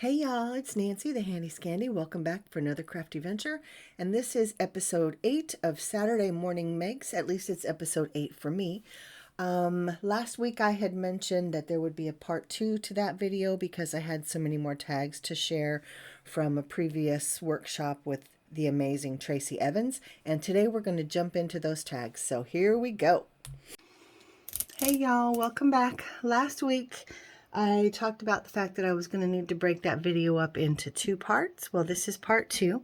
Hey y'all, it's Nancy the Handy Scandy. Welcome back for another crafty venture. And this is episode 8 of Saturday Morning Makes. At least it's episode 8 for me. Last week I had mentioned that there would be a part 2 to that video because I had so many more tags to share from a previous workshop with the amazing Tracy Evans. And today we're going to jump into those tags. So here we go. Hey y'all, welcome back. Last week I talked about the fact that I was going to need to break that video up into 2 parts. Well, this is part 2.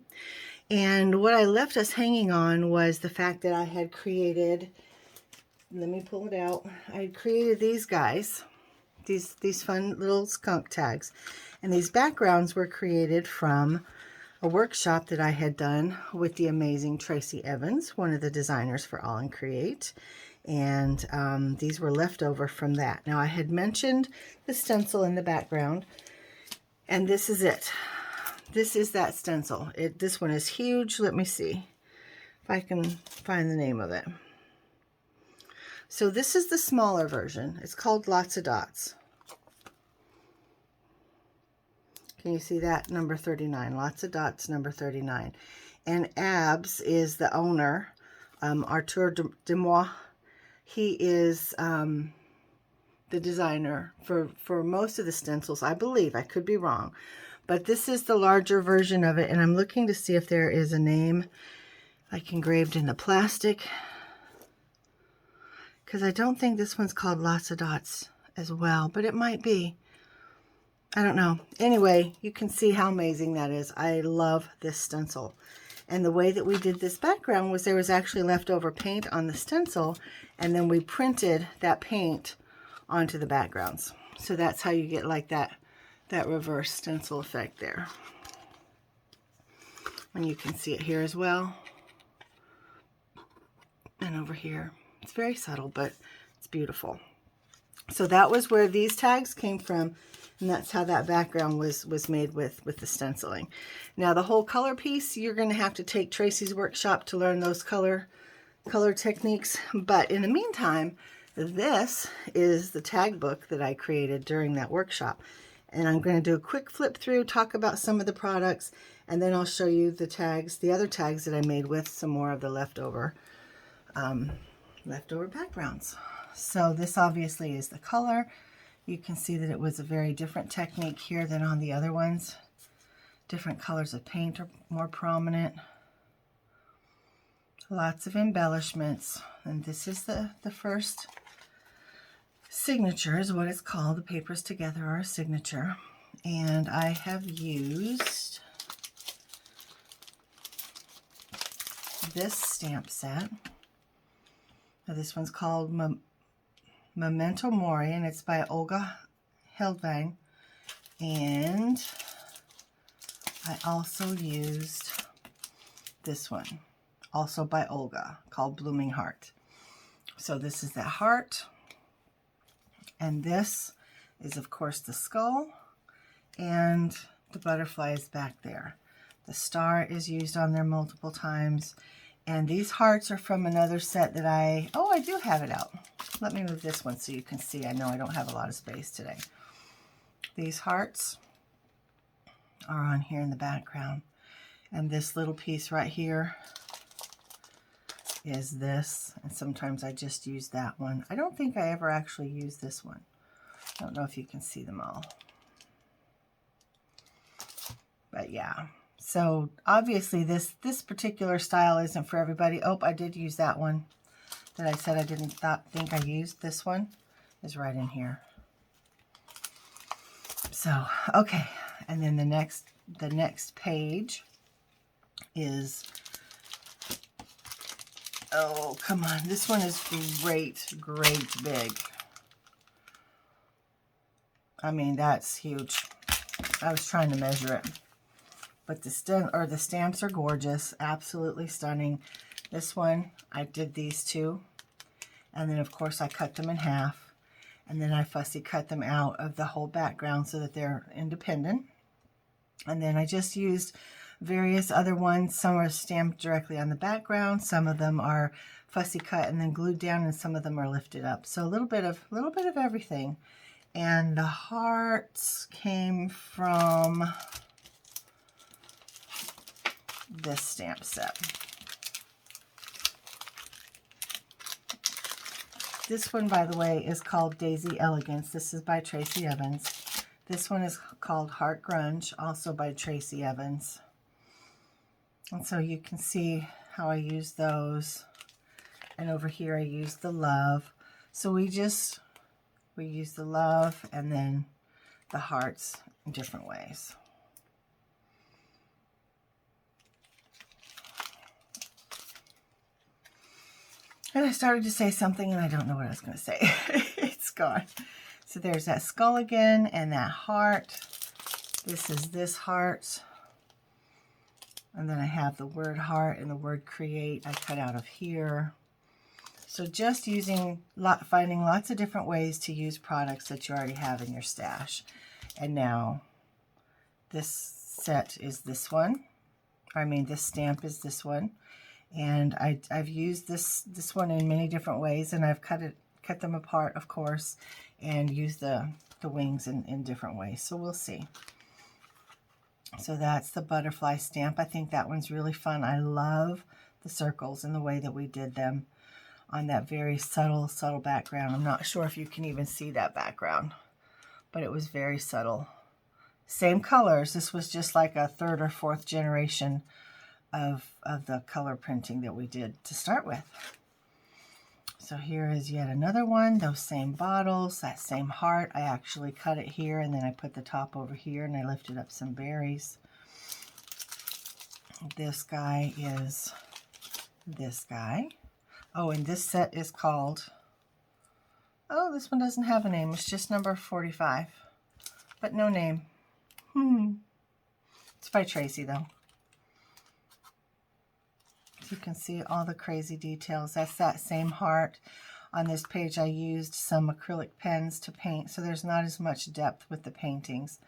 And what I left us hanging on was the fact that I had created, let me pull it out, I had created these guys, these fun little skunk tags. And these backgrounds were created from a workshop that I had done with the amazing Tracy Evans, one of the designers for All in Create. And these were left over from that. Now I had mentioned the stencil in the background, and this is it. This is that stencil. This one is huge. Let me see if I can find the name of it. So this is the smaller version. It's called Lots of Dots. Can you see that? Number 39. Lots of Dots, number 39. And Abs is the owner, Arthur Demois. He is the designer for most of the stencils, I believe. I could be wrong. But this is the larger version of it, and I'm looking to see if there is a name like engraved in the plastic. Because I don't think this one's called Lots of Dots as well, but it might be. I don't know. Anyway, you can see how amazing that is. I love this stencil. And the way that we did this background was there was actually leftover paint on the stencil, and then we printed that paint onto the backgrounds. So that's how you get like that reverse stencil effect there. And you can see it here as well. And over here. It's very subtle, but it's beautiful. So that was where these tags came from. And that's how that background was made with the stenciling. Now the whole color piece, you're going to have to take Tracy's workshop to learn those color techniques. But in the meantime, this is the tag book that I created during that workshop. And I'm going to do a quick flip through, talk about some of the products, and then I'll show you the tags, the other tags that I made with some more of the leftover backgrounds. So this obviously is the color. You can see that it was a very different technique here than on the other ones. Different colors of paint are more prominent. Lots of embellishments. And this is the first signature is what it's called. The papers together are a signature. And I have used this stamp set. Now this one's called Memento Mori, and it's by Olga Heldvang. And I also used this one, also by Olga, called Blooming Heart. So this is that heart, and this is of course the skull, and the butterfly is back there. The star is used on there multiple times. And these hearts are from another set that I do have it out. Let me move this one so you can see. I know I don't have a lot of space today. These hearts are on here in the background. And this little piece right here is this. And sometimes I just use that one. I don't think I ever actually use this one. I don't know if you can see them all. But yeah. So obviously this particular style isn't for everybody. Oh, I did use that one that I said I didn't think I used. This one is right in here. So, okay. And then the next page is, oh, come on. This one is great big. I mean, that's huge. I was trying to measure it. But the stamps are gorgeous, absolutely stunning. This one, I did these two. And then, of course, I cut them in half. And then I fussy cut them out of the whole background so that they're independent. And then I just used various other ones. Some are stamped directly on the background. Some of them are fussy cut and then glued down, and some of them are lifted up. So a little bit of everything. And the hearts came from this stamp set. This one, by the way, is called Daisy Elegance. This is by Tracy Evans. This one is called Heart Grunge, also by Tracy Evans. And so you can see how I use those. And over here I use the love. So we use the love and then the hearts in different ways. And I started to say something and I don't know what I was going to say. It's gone. So there's that skull again and that heart. This is this heart. And then I have the word heart and the word create I cut out of here. So just finding lots of different ways to use products that you already have in your stash. And now this set is this one. This stamp is this one. And I've used this one in many different ways, and I've cut them apart, of course, and used the wings in different ways. So we'll see. So that's the butterfly stamp. I think that one's really fun. I love the circles and the way that we did them on that very subtle background. I'm not sure if you can even see that background, but it was very subtle. Same colors. This was just like a third or fourth generation of the color printing that we did to start with. So here is yet another one, those same bottles, that same heart. I actually cut it here and then I put the top over here and I lifted up some berries. This guy is this guy. Oh, and this set is called, oh, this one doesn't have a name. It's just number 45, but no name. It's by Tracy though. You can see all the crazy details. That's that same heart. On this page I used some acrylic pens to paint, so there's not as much depth with the paintings,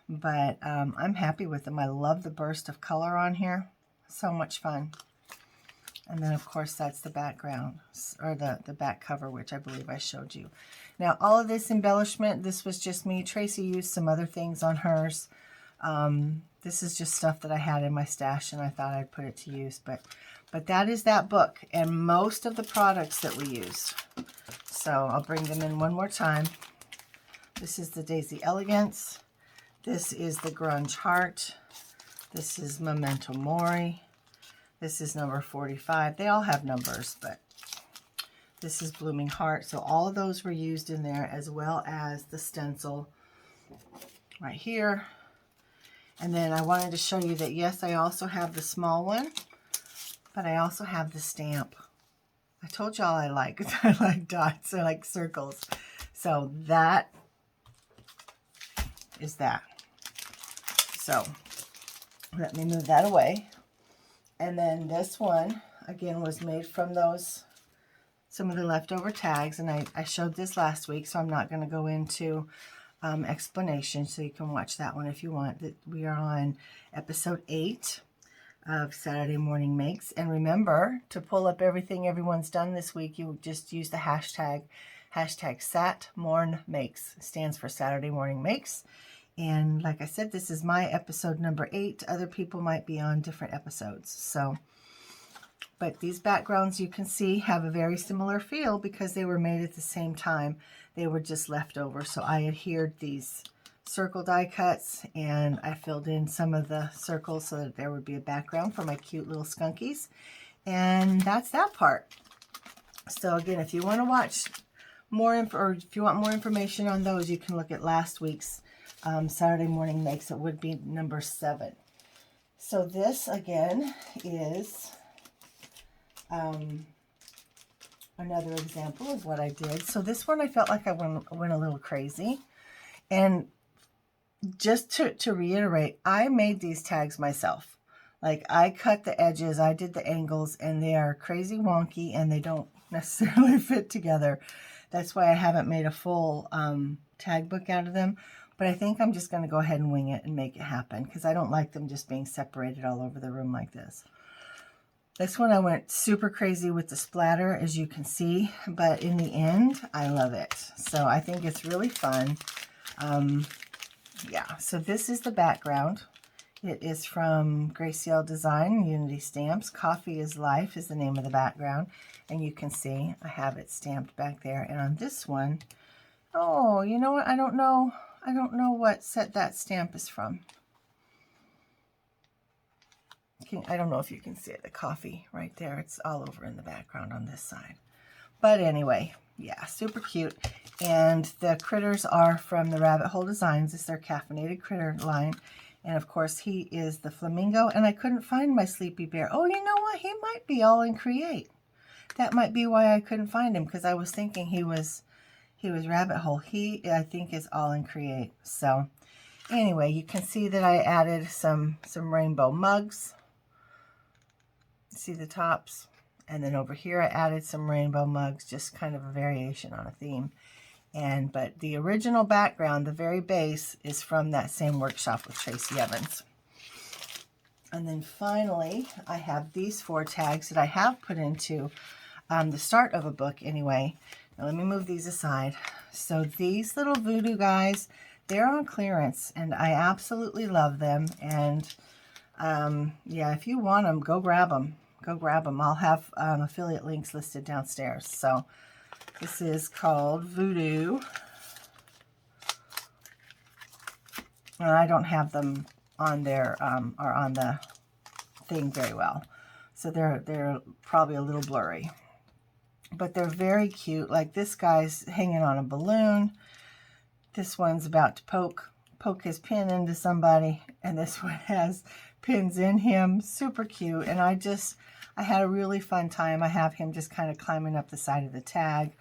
but I'm happy with them. I love the burst of color on here. So much fun. And then of course that's the background, or the back cover, which I believe I showed you. Now all of this embellishment, this was just me. Tracy used some other things on hers. This is just stuff that I had in my stash and I thought I'd put it to use, but that is that book and most of the products that we used. So I'll bring them in one more time. This is the Daisy Elegance. This is the Grunge Heart. This is Memento Mori. This is number 45. They all have numbers, but this is Blooming Heart. So all of those were used in there, as well as the stencil right here. And then I wanted to show you that, yes, I also have the small one, but I also have the stamp. I told y'all I like dots, I like circles. So that is that. So let me move that away. And then this one, again, was made from some of the leftover tags. And I showed this last week, so I'm not going to go into explanation, so you can watch that one if you want. That we are on episode 8 of Saturday Morning Makes. And remember to pull up everything everyone's done this week. You just use the hashtag SatMornMakes. Stands for Saturday Morning Makes. And like I said, this is my episode number 8. Other people might be on different episodes. So, but these backgrounds you can see have a very similar feel because they were made at the same time. They were just left over. So I adhered these circle die cuts and I filled in some of the circles so that there would be a background for my cute little skunkies. And that's that part. So again, if you want to watch more or if you want more information on those, you can look at last week's Saturday Morning Makes. It would be number 7. So this again is another example of what I did. So this one I felt like I went a little crazy. And just to reiterate, I made these tags myself. Like I cut the edges, I did the angles, and they are crazy wonky and they don't necessarily fit together. That's why I haven't made a full tag book out of them. But I think I'm just going to go ahead and wing it and make it happen because I don't like them just being separated all over the room like this. This one I went super crazy with the splatter, as you can see, but in the end, I love it. So I think it's really fun. Yeah, so this is the background. It is from Gracielle Design, Unity Stamps. Coffee is Life is the name of the background. And you can see I have it stamped back there. And on this one, oh, you know what? I don't know what set that stamp is from. I don't know if you can see it, the coffee right there. It's all over in the background on this side. But anyway, yeah, super cute. And the critters are from the Rabbit Hole Designs. It's their caffeinated critter line. And of course, he is the flamingo. And I couldn't find my Sleepy Bear. Oh, you know what? He might be all in Create. That might be why I couldn't find him, because I was thinking he was Rabbit Hole. He, I think, is all in Create. So anyway, you can see that I added some rainbow mugs. See the tops? And then over here I added some rainbow mugs, just kind of a variation on a theme. But the original background, the very base, is from that same workshop with Tracy Evans. And then finally, I have these 4 tags that I have put into the start of a book anyway. Now let me move these aside. So these little voodoo guys, they're on clearance, and I absolutely love them. And yeah, if you want them, go grab them. Go grab them. I'll have affiliate links listed downstairs. So this is called Voo Doo. And I don't have them on there or on the thing very well. So they're probably a little blurry. But they're very cute. Like this guy's hanging on a balloon. This one's about to poke his pin into somebody. And this one has pins in him. Super cute. And I had a really fun time. I have him just kind of climbing up the side of the tag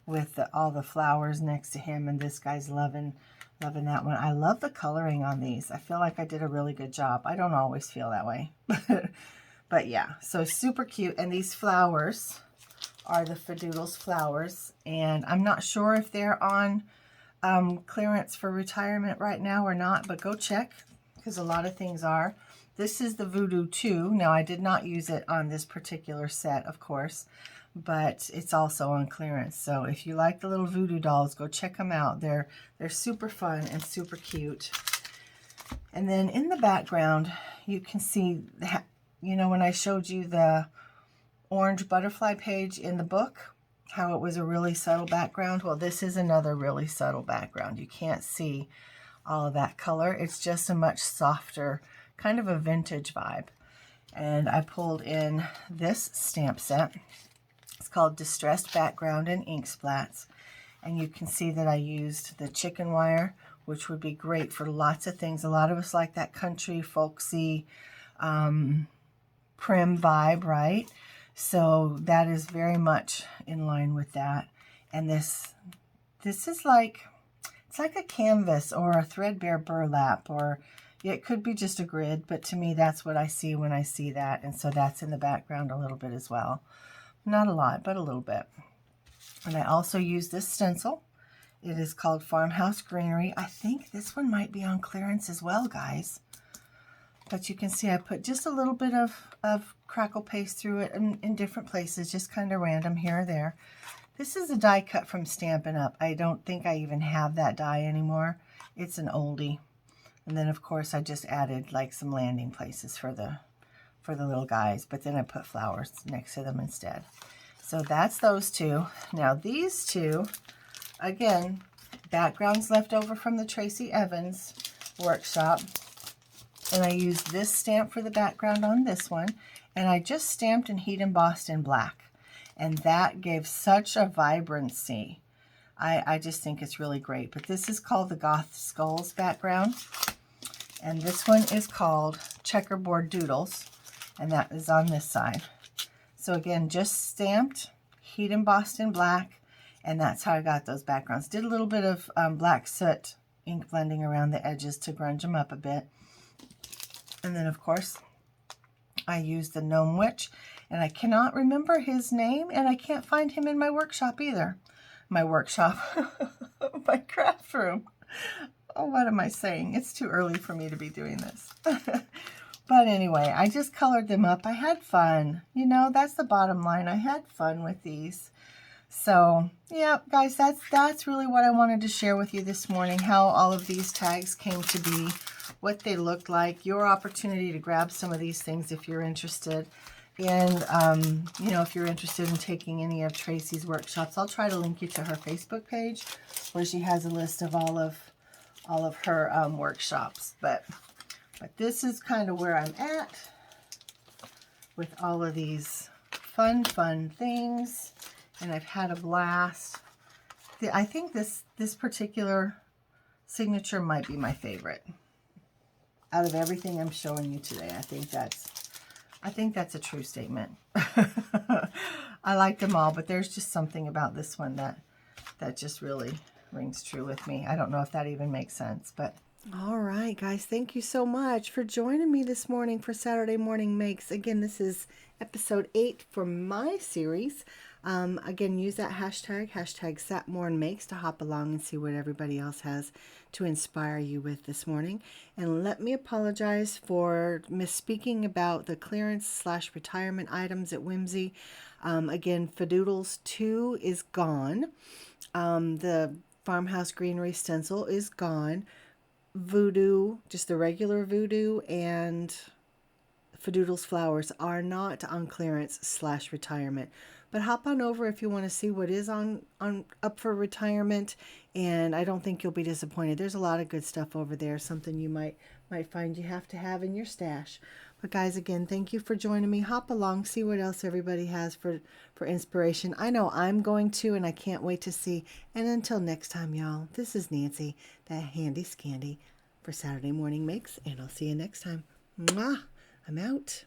with all the flowers next to him. And this guy's loving that one. I love the coloring on these. I feel like I did a really good job. I don't always feel that way. But yeah, so super cute. And these flowers are the FaDoodle Flowers. And I'm not sure if they're on clearance for retirement right now or not, but go check, because a lot of things are. This is the Voo Doo 2. Now, I did not use it on this particular set, of course, but it's also on clearance. So if you like the little voodoo dolls, go check them out. They're super fun and super cute. And then in the background, you can see, you know, when I showed you the orange butterfly page in the book, how it was a really subtle background. Well, this is another really subtle background. You can't see all of that color. It's just a much softer, kind of a vintage vibe. And I pulled in this stamp set. It's called Distressed Background and Ink Splats. And you can see that I used the chicken wire, which would be great for lots of things. A lot of us like that country, folksy, prim vibe, right? So that is very much in line with that. And this is like, it's like a canvas or a threadbare burlap, or it could be just a grid, but to me, that's what I see when I see that. And so that's in the background a little bit as well. Not a lot, but a little bit. And I also use this stencil. It is called Farmhouse Greenery. I think this one might be on clearance as well, guys. But you can see I put just a little bit of crackle paste through it in different places, just kind of random here or there. This is a die cut from Stampin' Up. I don't think I even have that die anymore. It's an oldie. And then, of course, I just added like some landing places for the little guys, but then I put flowers next to them instead. So that's those two. Now these two, again, backgrounds left over from the Tracy Evans workshop. And I used this stamp for the background on this one. And I just stamped and heat embossed in black. And that gave such a vibrancy. I just think it's really great. But this is called the Goth Skulls background. And this one is called Checkerboard Doodles. And that is on this side. So again, just stamped, heat embossed in black. And that's how I got those backgrounds. Did a little bit of black soot ink blending around the edges to grunge them up a bit. And then, of course, I used the Gnome Witch. And I cannot remember his name. And I can't find him in my workshop either. My workshop. My craft room. Oh, what am I saying? It's too early for me to be doing this. But anyway, I just colored them up. I had fun. You know, that's the bottom line. I had fun with these. So, yeah, guys, that's really what I wanted to share with you this morning, how all of these tags came to be, what they looked like, your opportunity to grab some of these things if you're interested. And, you know, if you're interested in taking any of Tracy's workshops, I'll try to link you to her Facebook page where she has a list of all of her workshops. But this is kind of where I'm at with all of these fun things. And I've had a blast. I think this particular signature might be my favorite. Out of everything I'm showing you today, I think that's a true statement. I like them all, but there's just something about this one that just really rings true with me. I don't know if that even makes sense, but all right, guys, thank you so much for joining me this morning for Saturday Morning Makes. Again, this is episode 8 for my series. Again, use that hashtag #SatMornMakes to hop along and see what everybody else has to inspire you with this morning. And let me apologize for misspeaking about the clearance/retirement items at Whimsy. Again, FaDoodles 2 is gone. The Farmhouse Greenery stencil is gone. Voo Doo, just the regular Voo Doo, and FaDoodle Flowers are not on clearance/retirement. But hop on over if you want to see what is on up for retirement, and I don't think you'll be disappointed. There's a lot of good stuff over there, something you might find you have to have in your stash. But guys, again, thank you for joining me. Hop along, see what else everybody has for inspiration. I know I'm going to, and I can't wait to see. And until next time, y'all, this is Nancy, that handy scandy for Saturday Morning Makes, and I'll see you next time. Mwah! I'm out.